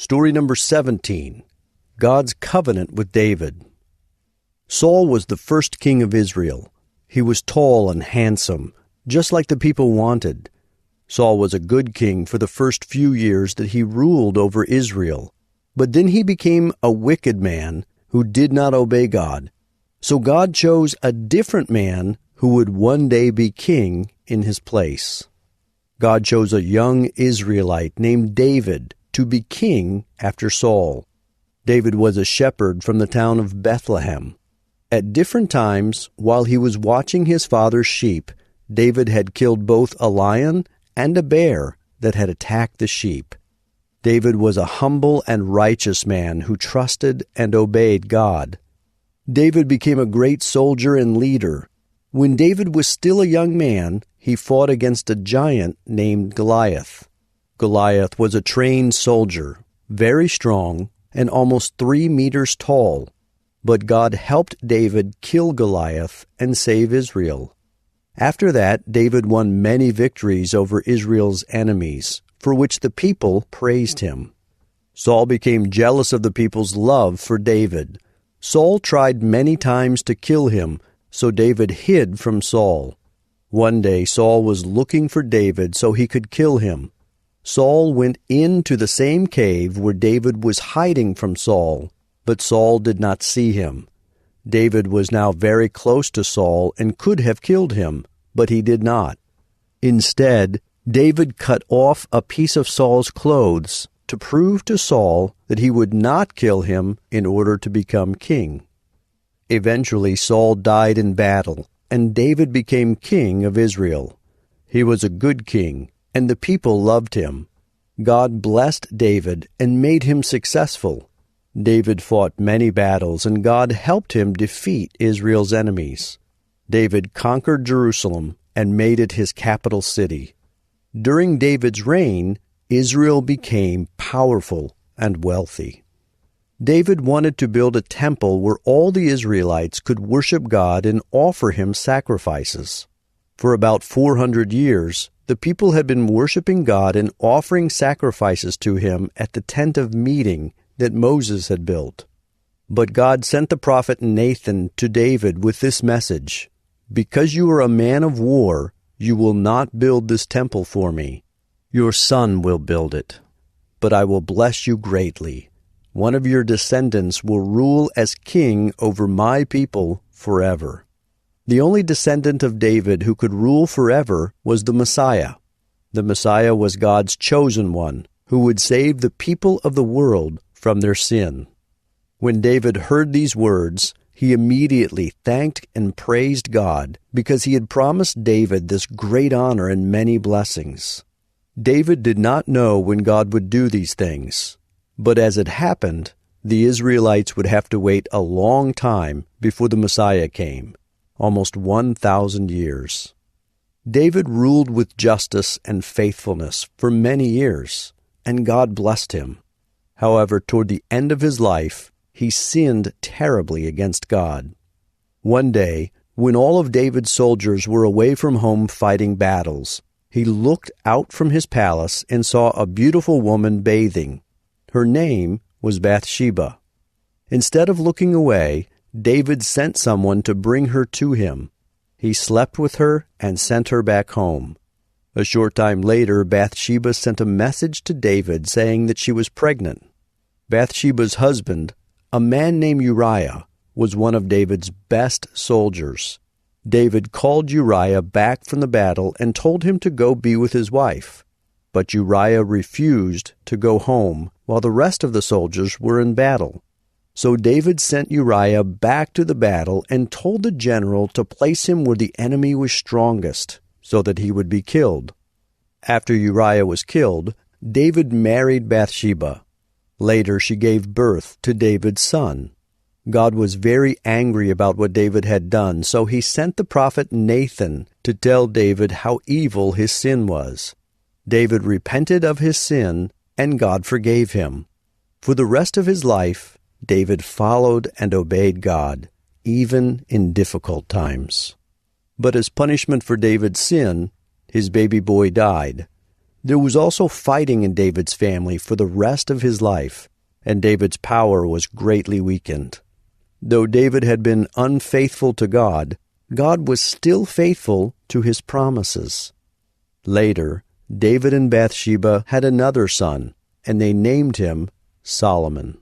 Story number 17, God's Covenant with David. Saul was the first king of Israel. He was tall and handsome, just like the people wanted. Saul was a good king for the first few years that he ruled over Israel. But then he became a wicked man who did not obey God. So God chose a different man who would one day be king in his place. God chose a young Israelite named David to be king after Saul. David was a shepherd from the town of Bethlehem. At different times, while he was watching his father's sheep, David had killed both a lion and a bear that had attacked the sheep. David was a humble and righteous man who trusted and obeyed God. David became a great soldier and leader. When David was still a young man, he fought against a giant named Goliath. Goliath was a trained soldier, very strong, and almost 3 meters tall. But God helped David kill Goliath and save Israel. After that, David won many victories over Israel's enemies, for which the people praised him. Saul became jealous of the people's love for David. Saul tried many times to kill him, so David hid from Saul. One day Saul was looking for David so he could kill him. Saul went into the same cave where David was hiding from Saul, but Saul did not see him. David was now very close to Saul and could have killed him, but he did not. Instead, David cut off a piece of Saul's clothes to prove to Saul that he would not kill him in order to become king. Eventually, Saul died in battle, and David became king of Israel. He was a good king, and the people loved him. God blessed David and made him successful. David fought many battles, and God helped him defeat Israel's enemies. David conquered Jerusalem and made it his capital city. During David's reign, Israel became powerful and wealthy. David wanted to build a temple where all the Israelites could worship God and offer him sacrifices. For about 400 years, the people had been worshiping God and offering sacrifices to him at the tent of meeting that Moses had built. But God sent the prophet Nathan to David with this message: "Because you are a man of war, you will not build this temple for me. Your son will build it. But I will bless you greatly. One of your descendants will rule as king over my people forever." The only descendant of David who could rule forever was the Messiah. The Messiah was God's chosen one, who would save the people of the world from their sin. When David heard these words, he immediately thanked and praised God because he had promised David this great honor and many blessings. David did not know when God would do these things, but as it happened, the Israelites would have to wait a long time before the Messiah came, almost 1,000 years. David ruled with justice and faithfulness for many years, and God blessed him. However, toward the end of his life, he sinned terribly against God. One day, when all of David's soldiers were away from home fighting battles, he looked out from his palace and saw a beautiful woman bathing. Her name was Bathsheba. Instead of looking away, David sent someone to bring her to him. He slept with her and sent her back home. A short time later, Bathsheba sent a message to David saying that she was pregnant. Bathsheba's husband, a man named Uriah, was one of David's best soldiers. David called Uriah back from the battle and told him to go be with his wife. But Uriah refused to go home while the rest of the soldiers were in battle. So David sent Uriah back to the battle and told the general to place him where the enemy was strongest, so that he would be killed. After Uriah was killed, David married Bathsheba. Later she gave birth to David's son. God was very angry about what David had done, so he sent the prophet Nathan to tell David how evil his sin was. David repented of his sin, and God forgave him. For the rest of his life, David followed and obeyed God, even in difficult times. But as punishment for David's sin, his baby boy died. There was also fighting in David's family for the rest of his life, and David's power was greatly weakened. Though David had been unfaithful to God, God was still faithful to his promises. Later, David and Bathsheba had another son, and they named him Solomon.